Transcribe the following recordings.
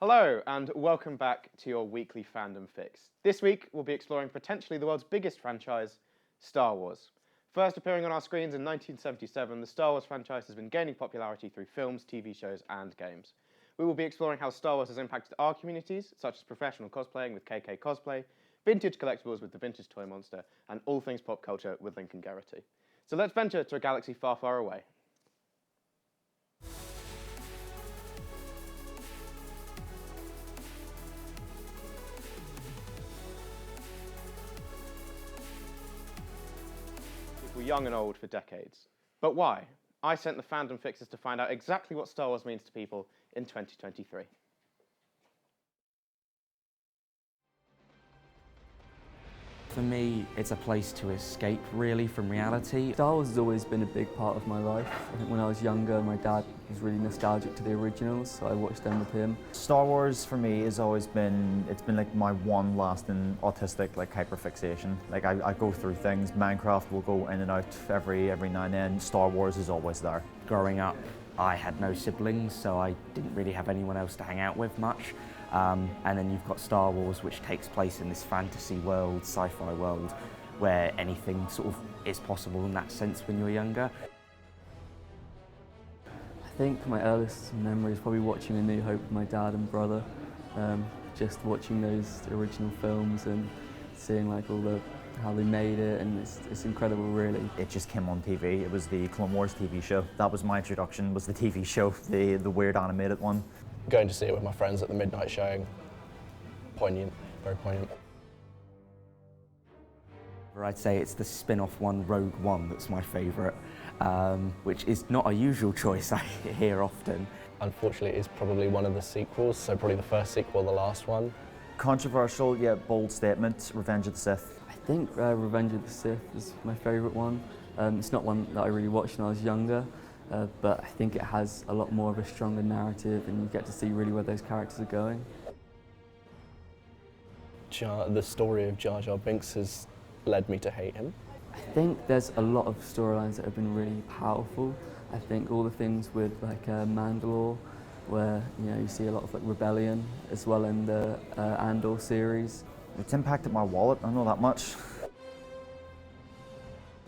Hello and welcome back to your weekly fandom fix. This week we'll be exploring potentially the world's biggest franchise, Star Wars. First appearing on our screens in 1977, the Star Wars franchise has been gaining popularity through films, TV shows and games. We will be exploring how Star Wars has impacted our communities, such as professional cosplaying with KK Cosplay, vintage collectibles with the Vintage Toy Monster, and all things pop culture with Lincoln Garrity. So let's venture to a galaxy far, far away. Young and old for decades. But why? I sent the fandom fixers to find out exactly what Star Wars means to people in 2023. For me, it's a place to escape, really, from reality. Star Wars has always been a big part of my life. I think when I was younger, my dad was really nostalgic to the originals, so I watched them with him. Star Wars for me has always been, it's been like my one lasting autistic hyperfixation. Like I go through things, Minecraft will go in and out every now and then. Star Wars is always there. Growing up, I had no siblings, so I didn't really have anyone else to hang out with much. And then you've got Star Wars, which takes place in this fantasy world, sci-fi world, where anything sort of is possible in that sense when you're younger. I think my earliest memory is probably watching A New Hope with my dad and brother. Just watching those original films and seeing how they made it, and it's incredible, really. It just came on TV. It was the Clone Wars TV show. That was my introduction, was the TV show, the weird animated one. Going to see it with my friends at the midnight showing, poignant, very poignant. I'd say it's the spin-off one, Rogue One, that's my favourite, which is not a usual choice I hear often. Unfortunately, it's probably one of the sequels, so probably the first sequel, the last one. Controversial, yet bold statement, Revenge of the Sith. I think Revenge of the Sith is my favourite one. It's not one that I really watched when I was younger, but I think it has a lot more of a stronger narrative and you get to see really where those characters are going. The story of Jar Jar Binks has led me to hate him. I think there's a lot of storylines that have been really powerful. I think all the things with Mandalore, where you see a lot of rebellion, as well in the Andor series. It's impacted my wallet, I know that much.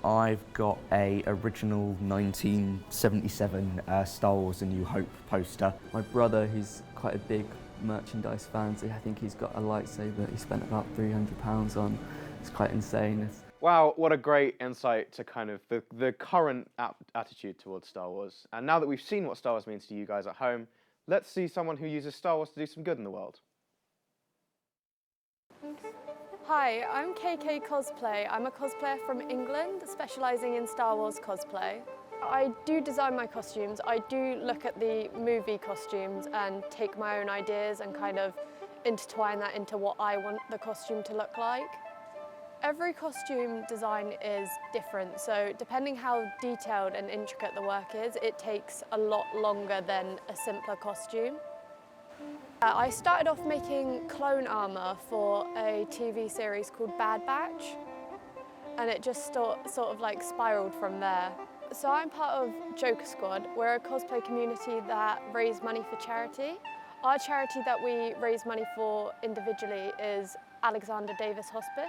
I've got a original 1977 Star Wars A New Hope poster. My brother, he's quite a big merchandise fan, so I think he's got a lightsaber he spent about £300 on. It's quite insane. Wow, what a great insight to kind of the current attitude towards Star Wars. And now that we've seen what Star Wars means to you guys at home, let's see someone who uses Star Wars to do some good in the world. Hi, I'm KK Cosplay. I'm a cosplayer from England, specialising in Star Wars cosplay. I do design my costumes. I do look at the movie costumes and take my own ideas and kind of intertwine that into what I want the costume to look like. Every costume design is different, so depending how detailed and intricate the work is, it takes a lot longer than a simpler costume. I started off making clone armour for a TV series called Bad Batch, and it just sort of spiralled from there. So I'm part of Joker Squad. We're a cosplay community that raise money for charity. Our charity that we raise money for individually is Alexander Davis Hospice,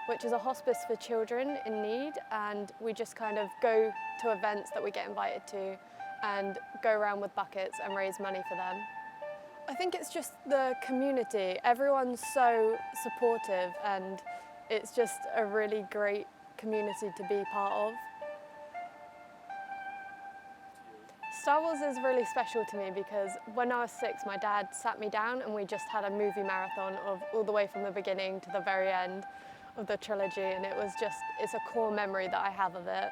which is a hospice for children in need, and we just kind of go to events that we get invited to and go around with buckets and raise money for them. I think it's just the community. Everyone's so supportive and it's just a really great community to be part of. Star Wars is really special to me because when I was 6, my dad sat me down and we just had a movie marathon of all the way from the beginning to the very end of the trilogy, and it's a core memory that I have of it.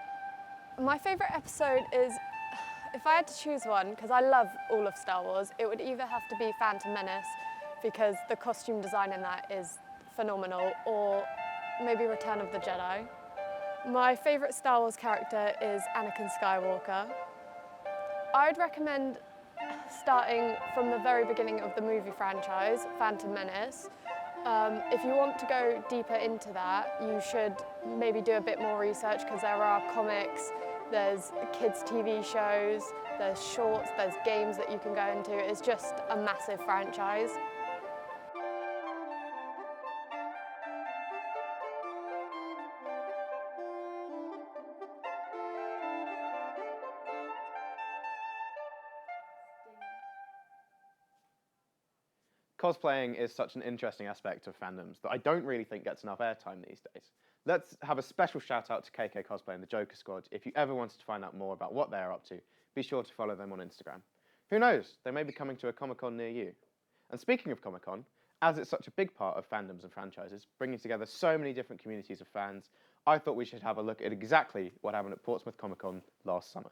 My favourite episode is, if I had to choose one, because I love all of Star Wars, it would either have to be Phantom Menace, because the costume design in that is phenomenal, or maybe Return of the Jedi. My favourite Star Wars character is Anakin Skywalker. I'd recommend starting from the very beginning of the movie franchise, Phantom Menace. If you want to go deeper into that, you should maybe do a bit more research because there are comics there's kids' TV shows, there's shorts, there's games that you can go into. It's just a massive franchise. Cosplaying is such an interesting aspect of fandoms that I don't really think gets enough airtime these days. Let's have a special shout out to KK Cosplay and the Joker Squad. If you ever wanted to find out more about what they're up to, be sure to follow them on Instagram. Who knows, they may be coming to a Comic-Con near you. And speaking of Comic-Con, as it's such a big part of fandoms and franchises, bringing together so many different communities of fans, I thought we should have a look at exactly what happened at Portsmouth Comic-Con last summer.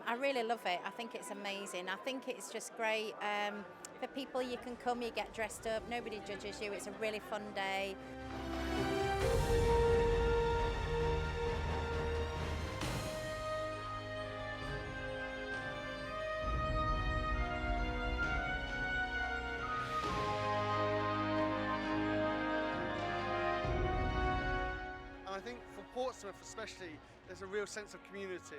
I really love it. I think it's amazing. I think it's just great for people. You can come, you get dressed up, nobody judges you. It's a really fun day. And I think for Portsmouth especially, there's a real sense of community.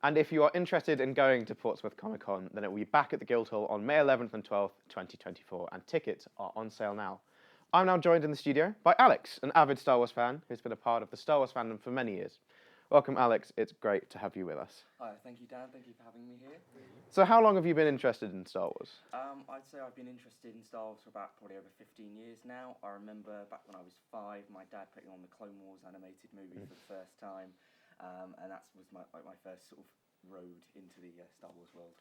And if you are interested in going to Portsmouth Comic Con, then it will be back at the Guildhall on May 11th and 12th, 2024, and tickets are on sale now. I'm now joined in the studio by Alex, an avid Star Wars fan who's been a part of the Star Wars fandom for many years. Welcome, Alex. It's great to have you with us. Hi, thank you, Dan. Thank you for having me here. So how long have you been interested in Star Wars? I'd say I've been interested in Star Wars for about probably over 15 years now. I remember back when I was 5, my dad putting on the Clone Wars animated movie for the first time, and that was my first sort of road into the Star Wars world.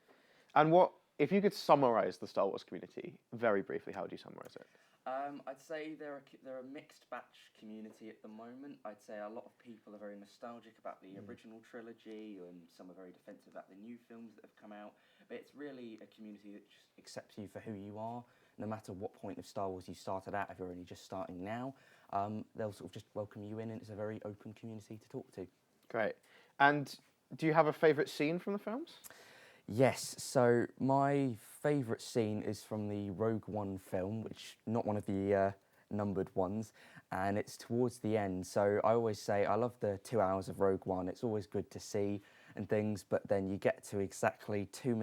And what, if you could summarise the Star Wars community very briefly, how would you summarise it? I'd say they're a mixed batch community at the moment. I'd say a lot of people are very nostalgic about the original trilogy, and some are very defensive about the new films that have come out. But it's really a community that just accepts you for who you are, no matter what point of Star Wars you started at. If you're only just starting now, they'll sort of just welcome you in, and it's a very open community to talk to. Great. And do you have a favourite scene from the films? Yes, so my favourite scene is from the Rogue One film, which not one of the numbered ones, and it's towards the end. So I always say I love the 2 hours of Rogue One. It's always good to see and things, but then you get to exactly 2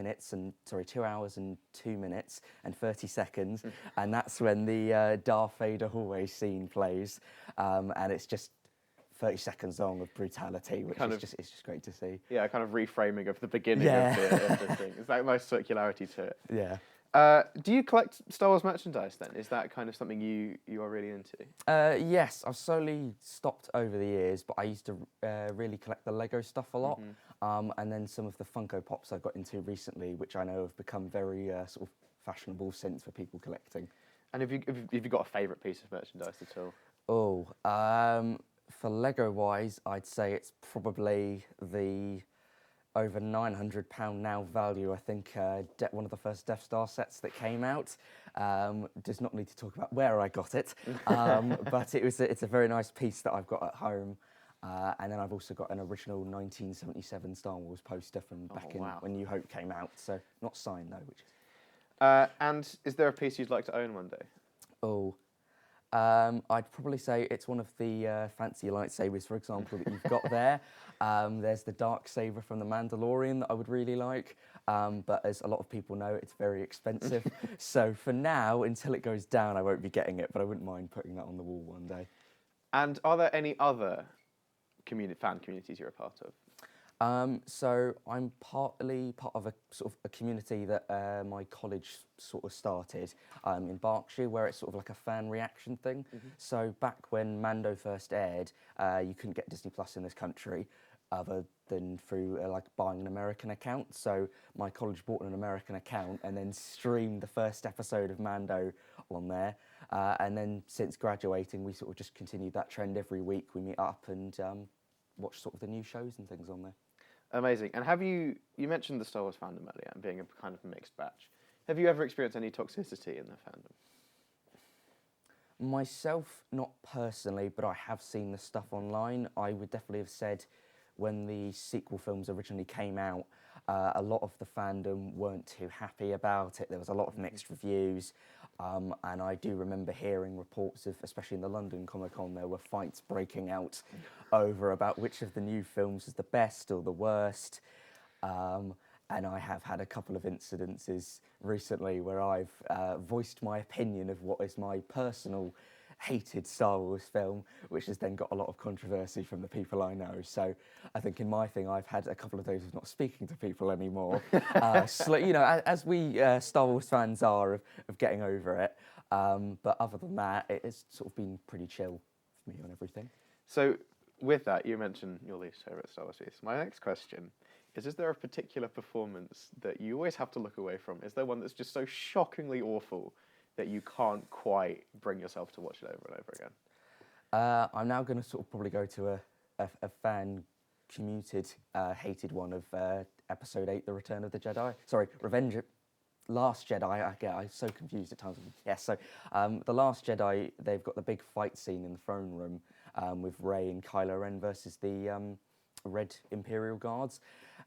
hours and 2 minutes and 30 seconds, and that's when the Darth Vader hallway scene plays, and it's just 30 seconds long of brutality, which is just great to see. Yeah, kind of reframing of the beginning of the thing. It's that nice circularity to it. Yeah. Do you collect Star Wars merchandise then? Is that kind of something you are really into? Yes, I've slowly stopped over the years, but I used to really collect the Lego stuff a lot, and then some of the Funko Pops I got into recently, which I know have become very sort of fashionable since for people collecting. And have you got a favourite piece of merchandise at all? Oh, for Lego-wise, I'd say it's probably the over £900 now value, I think, one of the first Death Star sets that came out. Does not need to talk about where I got it, but it's a very nice piece that I've got at home. And then I've also got an original 1977 Star Wars poster from back in when New Hope came out, so not signed though. And is there a piece you'd like to own one day? I'd probably say it's one of the fancy lightsabers, for example, that you've got there. There's the Darksaber from The Mandalorian that I would really like, but as a lot of people know, it's very expensive. So for now, until it goes down, I won't be getting it, but I wouldn't mind putting that on the wall one day. And are there any other fan communities you're a part of? So I'm partly part of a sort of a community that my college sort of started in Berkshire, where it's sort of like a fan reaction thing. So back when Mando first aired, you couldn't get Disney Plus in this country other than through like buying an American account. So my college bought an American account and then streamed the first episode of Mando on there. And then since graduating, we sort of just continued that trend. Every week we meet up and watch sort of the new shows and things on there. Amazing. And have you mentioned the Star Wars fandom earlier and being a kind of mixed batch. Have you ever experienced any toxicity in the fandom? Myself, not personally, but I have seen the stuff online. I would definitely have said when the sequel films originally came out, a lot of the fandom weren't too happy about it. There was a lot of mixed reviews, and I do remember hearing reports of, especially in the London Comic-Con, there were fights breaking out over about which of the new films is the best or the worst. And I have had a couple of incidences recently where I've voiced my opinion of what is my personal hated Star Wars film, which has then got a lot of controversy from the people I know. So I think in my thing, I've had a couple of days of not speaking to people anymore. So, you know, as we Star Wars fans are of getting over it. But other than that, it's sort of been pretty chill for me on everything. So with that, you mentioned your least favourite Star Wars piece. My next question is there a particular performance that you always have to look away from? Is there one that's just so shockingly awful that you can't quite bring yourself to watch it over and over again? I'm now going to sort of probably go to a fan-commuted, hated one of Episode 8, The Return of the Jedi. Sorry, Last Jedi. I'm so confused at times. Yes, so The Last Jedi, they've got the big fight scene in the throne room with Rey and Kylo Ren versus the Red Imperial Guards.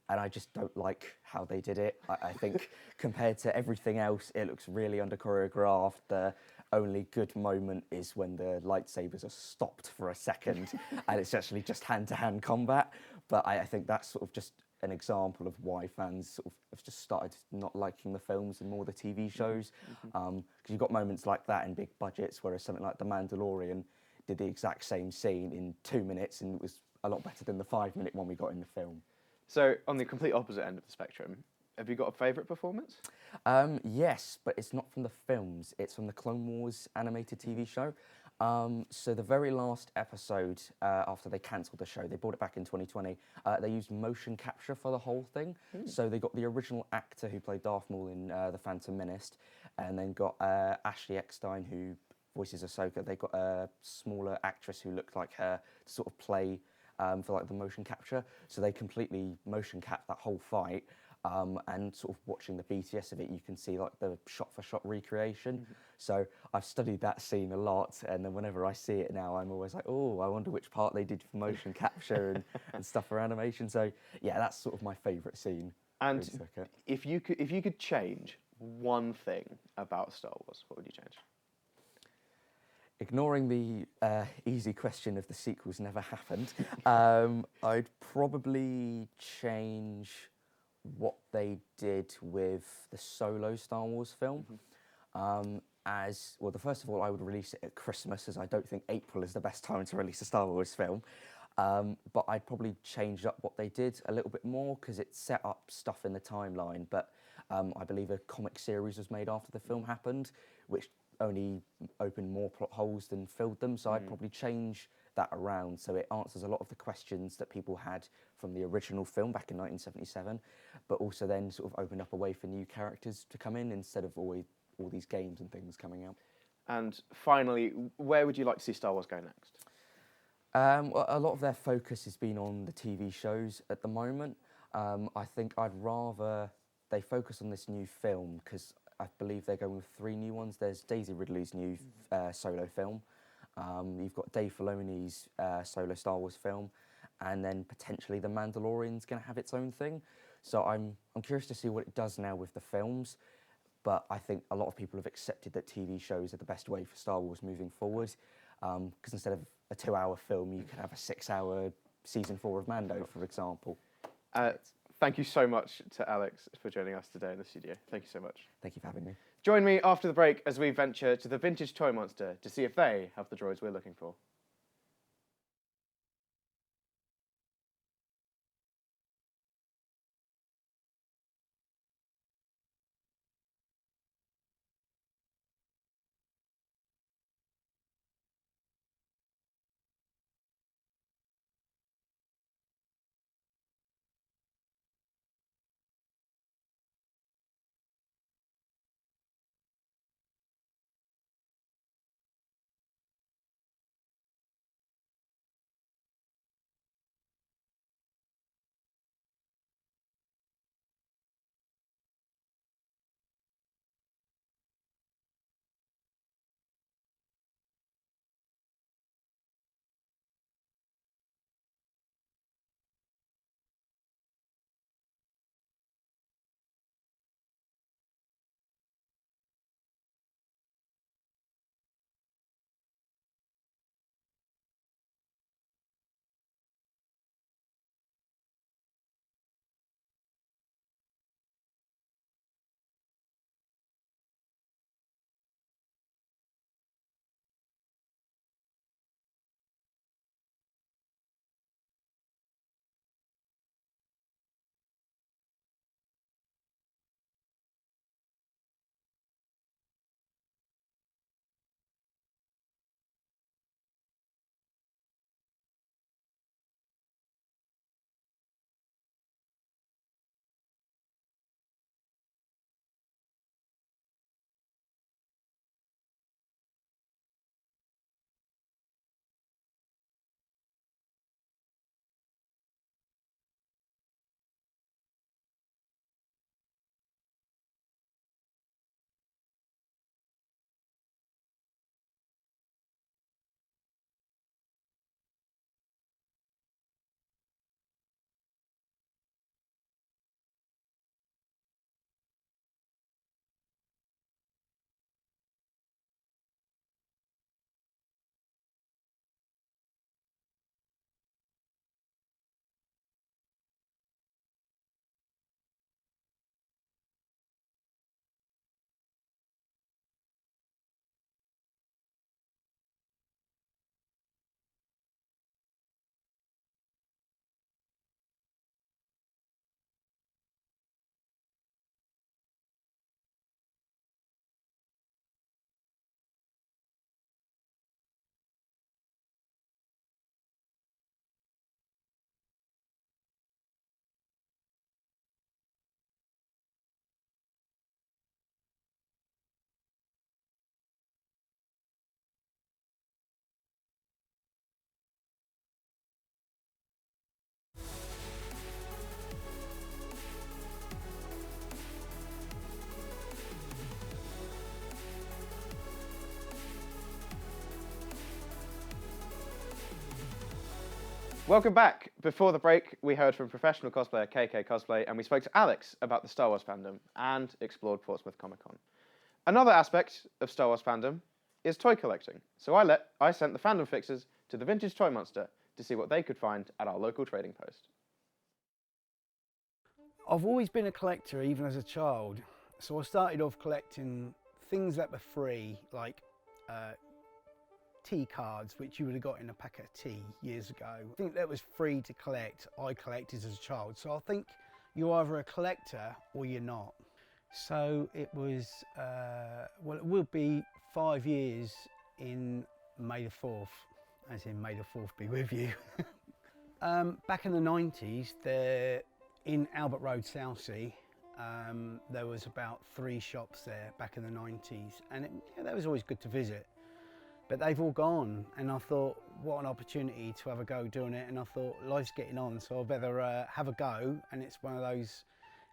And I just don't like how they did it. I think compared to everything else, it looks really under-choreographed. The only good moment is when the lightsabers are stopped for a second and it's actually just hand-to-hand combat. But I think that's sort of just an example of why fans sort of have just started not liking the films and more the TV shows. Because you've got moments like that in big budgets, whereas something like The Mandalorian did the exact same scene in 2 minutes and it was a lot better than the 5-minute one we got in the film. So, on the complete opposite end of the spectrum, have you got a favourite performance? Yes, but it's not from the films. It's from the Clone Wars animated TV show. So the very last episode, after they cancelled the show, they brought it back in 2020, they used motion capture for the whole thing. So they got the original actor who played Darth Maul in The Phantom Menace, and then got Ashley Eckstein, who voices Ahsoka. They got a smaller actress who looked like her to sort of play for like the motion capture. So they completely motion capped that whole fight. And sort of watching the BTS of it, you can see like the shot-for-shot recreation. So I've studied that scene a lot, and then whenever I see it now, I'm always like, oh, I wonder which part they did for motion capture and stuff for animation. So yeah, that's sort of my favourite scene. And if you could change one thing about Star Wars, what would you change? Ignoring the easy question of the sequels never happened, I'd probably change what they did with the solo Star Wars film. As well, first of all, I would release it at Christmas, as I don't think April is the best time to release a Star Wars film. But I'd probably change up what they did a little bit more, because it set up stuff in the timeline. But I believe a comic series was made after the film happened, which only opened more plot holes than filled them. So I'd probably change that around so it answers a lot of the questions that people had from the original film back in 1977, but also then sort of opened up a way for new characters to come in instead of all these games and things coming out. And finally, where would you like to see Star Wars go next? Well, a lot of their focus has been on the TV shows at the moment. I think I'd rather they focus on this new film, because I believe they're going with 3 new ones. There's Daisy Ridley's new solo film. You've got Dave Filoni's solo Star Wars film, and then potentially The Mandalorian's going to have its own thing. So I'm curious to see what it does now with the films, but I think a lot of people have accepted that TV shows are the best way for Star Wars moving forward, because instead of a 2-hour film, you could have a 6-hour season 4 of Mando, for example. Thank you so much to Alex for joining us today in the studio. Thank you so much. Thank you for having me. Join me after the break as we venture to the Vintage Toy Monster to see if they have the droids we're looking for. Welcome back. Before the break, we heard from professional cosplayer KK Cosplay, and we spoke to Alex about the Star Wars fandom and explored Portsmouth Comic Con. Another aspect of Star Wars fandom is toy collecting. So I sent the fandom fixers to the Vintage Toy Monster to see what they could find at our local trading post. I've always been a collector, even as a child. So I started off collecting things that were free, like tea cards, which you would have got in a packet of tea years ago. I think that was free to collect. I collected as a child. So I think you're either a collector or you're not. So it was, well, it will be 5 years in May the 4th, as in May the 4th be with you. Back in the 90s, in Albert Road, Southsea, there was about 3 shops there back in the 90s, and that was always good to visit. But they've all gone, and I thought, what an opportunity to have a go doing it, and I thought, life's getting on, so I better have a go. And it's one of those,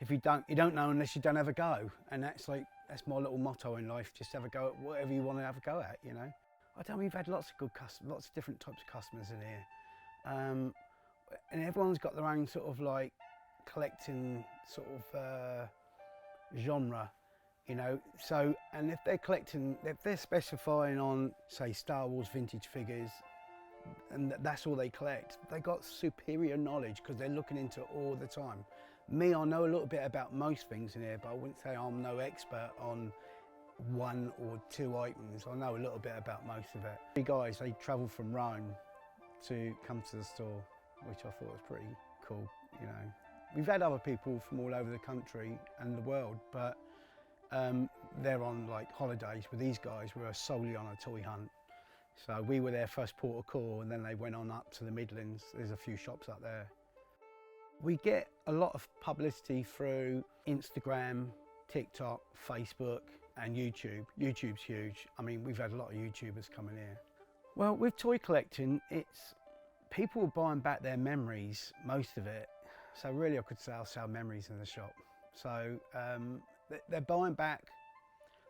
if you don't know unless you don't have a go, and that's my little motto in life, just have a go at whatever you want to have a go at, you know. I don't know, we've had lots of good customers, lots of different types of customers in here, and everyone's got their own sort of like collecting sort of genre, you know. So, and if they're specifying on, say, Star Wars vintage figures, and that's all they collect, they got superior knowledge because they're looking into it all the time. Me, I know a little bit about most things in here, but I wouldn't say I'm no expert on 1 or 2 items. I know a little bit about most of it. The guys, they travelled from Rome to come to the store, which I thought was pretty cool, you know. We've had other people from all over the country and the world, but they're on like holidays with these guys. We were solely on a toy hunt. So we were their first port of call, and then they went on up to the Midlands. There's a few shops up there. We get a lot of publicity through Instagram, TikTok, Facebook, and YouTube. YouTube's huge. I mean, we've had a lot of YouTubers coming here. Well, with toy collecting, it's people buying back their memories, most of it. So really, I could say I'll sell memories in the shop. So they're buying back,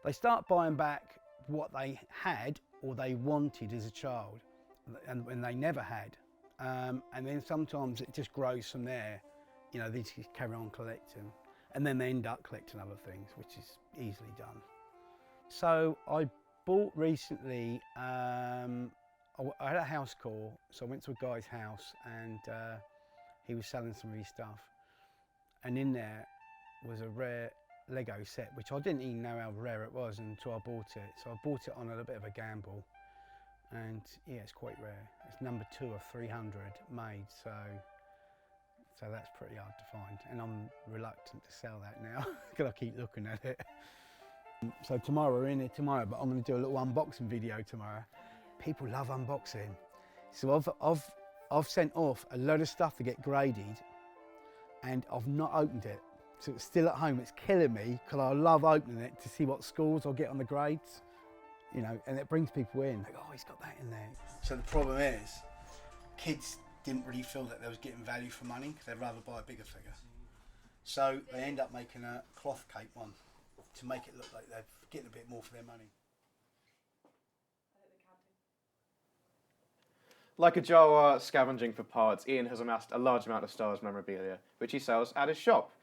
they start buying back what they had or they wanted as a child, and when they never had. And then sometimes it just grows from there. You know, they just carry on collecting, and then they end up collecting other things, which is easily done. So I bought recently, I had a house call, so I went to a guy's house, and he was selling some of his stuff, and in there was a rare Lego set, which I didn't even know how rare it was until I bought it. So I bought it on a bit of a gamble, and yeah, it's quite rare. It's number 2 of 300 made, so that's pretty hard to find, and I'm reluctant to sell that now because I keep looking at it. So tomorrow, we're in here tomorrow, but I'm going to do a little unboxing video tomorrow. People love unboxing, so I've sent off a load of stuff to get graded, and I've not opened it. So it's still at home. It's killing me because I love opening it to see what scores I'll get on the grades, you know, and it brings people in. Like, oh, he's got that in there. So the problem is, kids didn't really feel that they was getting value for money because they'd rather buy a bigger figure. So they end up making a cloth cape one to make it look like they're getting a bit more for their money. Like a Jawa scavenging for parts, Ian has amassed a large amount of Star Wars memorabilia, which he sells at his shop.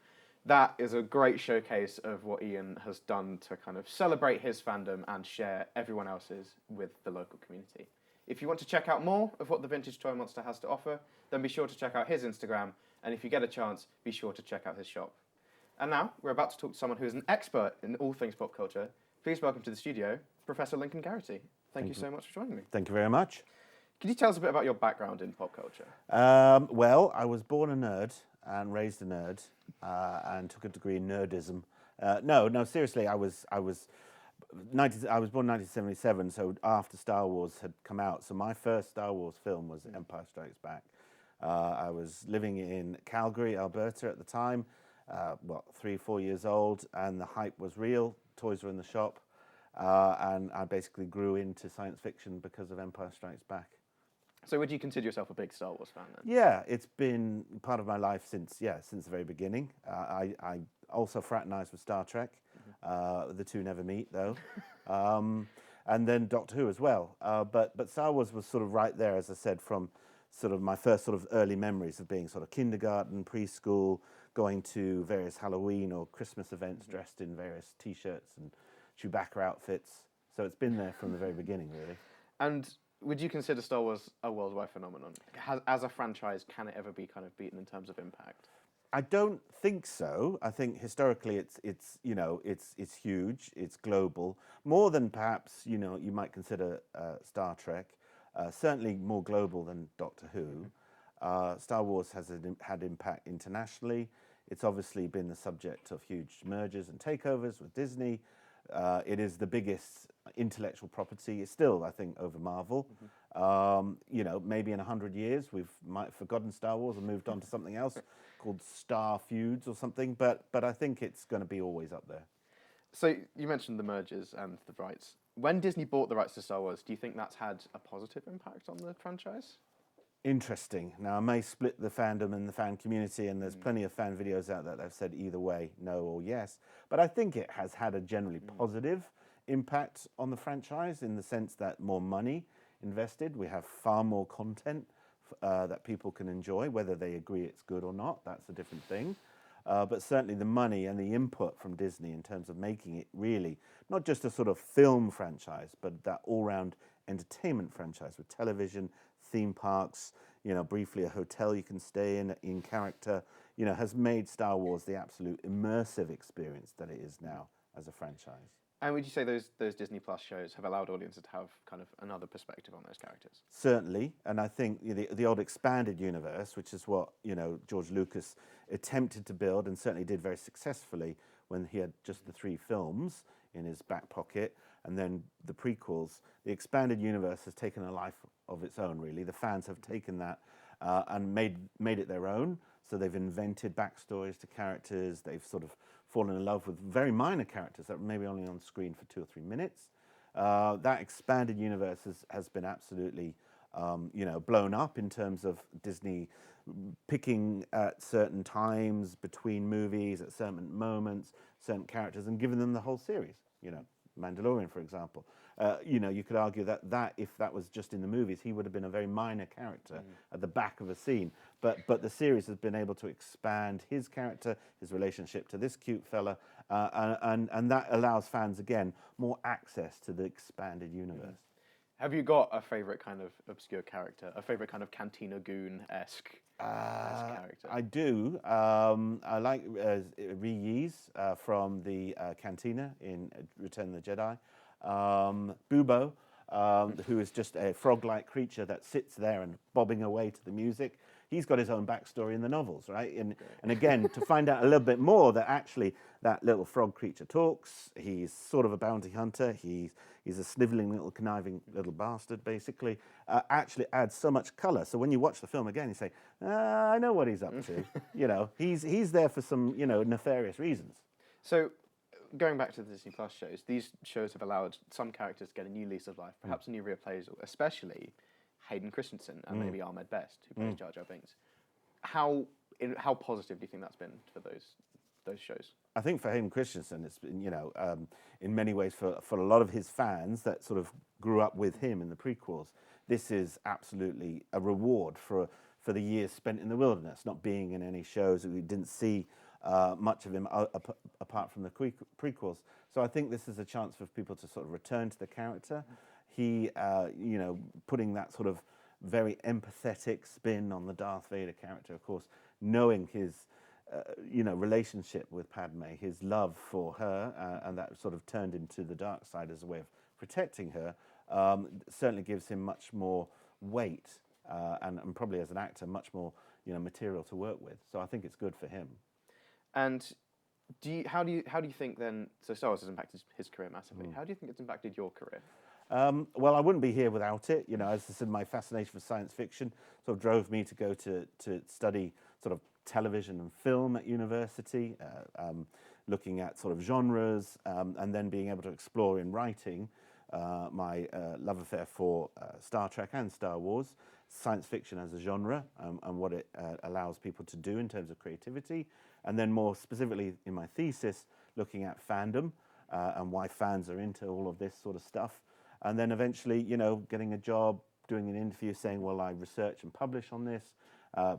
That is a great showcase of what Ian has done to kind of celebrate his fandom and share everyone else's with the local community. If you want to check out more of what the Vintage Toy Monster has to offer, then be sure to check out his Instagram, and if you get a chance, be sure to check out his shop. And now, we're about to talk to someone who is an expert in all things pop culture. Please welcome to the studio, Professor Lincoln Garrity. Thank you so much for joining me. Thank you very much. Could you tell us a bit about your background in pop culture? Well, I was born a nerd and raised a nerd, and took a degree in nerdism. No, seriously, I was born in 1977, so after Star Wars had come out. So my first Star Wars film was Empire Strikes Back. I was living in Calgary, Alberta at the time, 3, 4 years old, and the hype was real. Toys were in the shop, and I basically grew into science fiction because of Empire Strikes Back. So would you consider yourself a big Star Wars fan then? Yeah, it's been part of my life since the very beginning. I also fraternised with Star Trek. The two never meet though. And then Doctor Who as well. But Star Wars was sort of right there, as I said, from sort of my first sort of early memories of being sort of kindergarten, preschool, going to various Halloween or Christmas events dressed in various T-shirts and Chewbacca outfits. So it's been there from the very beginning, really. And would you consider Star Wars a worldwide phenomenon? As a franchise, can it ever be kind of beaten in terms of impact? I don't think so. I think historically it's you know it's huge. It's global, more than perhaps you might consider Star Trek. Certainly more global than Doctor Who. Star Wars has had impact internationally. It's obviously been the subject of huge mergers and takeovers with Disney. It is the biggest intellectual property. It's still, I think, over Marvel. Maybe in 100 years we might have forgotten Star Wars and moved on to something else called Star Feuds or something. But I think it's going to be always up there. So you mentioned the mergers and the rights. When Disney bought the rights to Star Wars, do you think that's had a positive impact on the franchise? Interesting. Now, I may split the fandom and the fan community, and there's plenty of fan videos out there that have said either way, no or yes. But I think it has had a generally positive impact on the franchise in the sense that more money invested. We have far more content that people can enjoy, whether they agree it's good or not. That's a different thing. But certainly the money and the input from Disney in terms of making it really not just a sort of film franchise, but that all-round entertainment franchise with television, theme parks, briefly a hotel you can stay in character, has made Star Wars the absolute immersive experience that it is now as a franchise. And would you say those Disney Plus shows have allowed audiences to have kind of another perspective on those characters? Certainly, and I think the old expanded universe, which is what George Lucas attempted to build and certainly did very successfully when he had just the 3 films in his back pocket, and then the prequels. The expanded universe has taken a life of its own, really. The fans have taken that and made it their own. So they've invented backstories to characters. They've sort of fallen in love with very minor characters that are maybe only on screen for 2 or 3 minutes. That expanded universe has been absolutely blown up in terms of Disney picking at certain times between movies, at certain moments, certain characters, and giving them the whole series. Mandalorian, for example. You could argue that if that was just in the movies, he would have been a very minor character at the back of a scene. But the series has been able to expand his character, his relationship to this cute fella, and that allows fans, again, more access to the expanded universe. Have you got a favourite kind of obscure character, a favourite kind of Cantina Goon-esque character? I do. I like Ree from the Cantina in Return of the Jedi. Bubo, who is just a frog-like creature that sits there and bobbing away to the music. He's got his own backstory in the novels, right? And again, to find out a little bit more, that actually that little frog creature talks. He's sort of a bounty hunter. He's a snivelling little conniving little bastard, basically. Actually adds so much colour. So when you watch the film again, you say, I know what he's up to. He's there for some nefarious reasons. So going back to the Disney Plus shows, these shows have allowed some characters to get a new lease of life, perhaps a new reappraisal, especially Hayden Christensen and maybe Ahmed Best, who plays Jar Jar Binks. How positive do you think that's been for those shows? I think for Hayden Christensen, it's been, in many ways for a lot of his fans that sort of grew up with him in the prequels, this is absolutely a reward for the years spent in the wilderness, not being in any shows. We didn't see much of him apart from the prequels. So I think this is a chance for people to sort of return to the character. He, putting that sort of very empathetic spin on the Darth Vader character, of course, knowing his, relationship with Padme, his love for her, and that sort of turned into the dark side as a way of protecting her, certainly gives him much more weight and probably as an actor, much more, material to work with. So I think it's good for him. And how do you think then? So Star Wars has impacted his career massively. How do you think it's impacted your career? Well, I wouldn't be here without it. As I said, my fascination for science fiction sort of drove me to go to study sort of television and film at university, looking at sort of genres, and then being able to explore in writing my love affair for Star Trek and Star Wars, science fiction as a genre, and what it allows people to do in terms of creativity, and then more specifically in my thesis, looking at fandom and why fans are into all of this sort of stuff. And then eventually, getting a job doing an interview saying, well, I research and publish on this,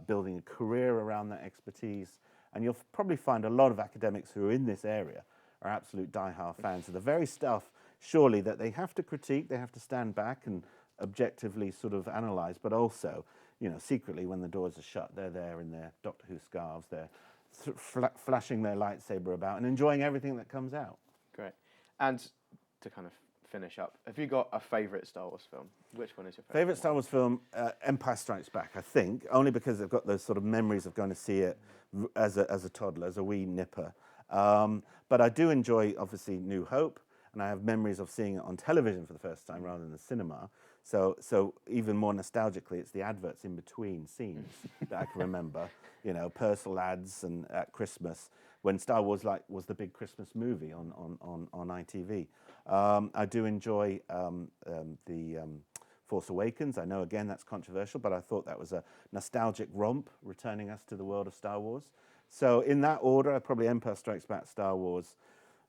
building a career around that expertise. And you'll probably find a lot of academics who are in this area are absolute die-hard fans of the very stuff, surely, that they have to critique, they have to stand back and objectively sort of analyse, but also, you know, secretly when the doors are shut, they're there in their Doctor Who scarves, they're flashing their lightsaber about and enjoying everything that comes out. Great. And to kind of finish up, have you got a favourite Star Wars film? Which one is your favourite? Favourite Star Wars film, Empire Strikes Back, I think, only because I've got those sort of memories of going to see it as a toddler, as a wee nipper. But I do enjoy, obviously, New Hope, and I have memories of seeing it on television for the first time rather than the cinema. So even more nostalgically, it's the adverts in between scenes that I can remember. You know, Purcell ads and at Christmas when Star Wars was the big Christmas movie on ITV. I do enjoy the Force Awakens. I know again that's controversial, but I thought that was a nostalgic romp, returning us to the world of Star Wars. So in that order, probably Empire Strikes Back, Star Wars,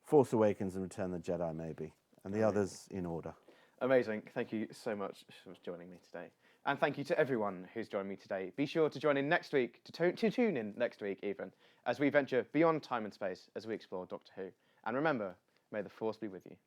Force Awakens, and Return of the Jedi maybe, and the others in order. Amazing. Thank you so much for joining me today. And thank you to everyone who's joined me today. Be sure to join in next week, to tune in next week even, as we venture beyond time and space as we explore Doctor Who. And remember, may the Force be with you.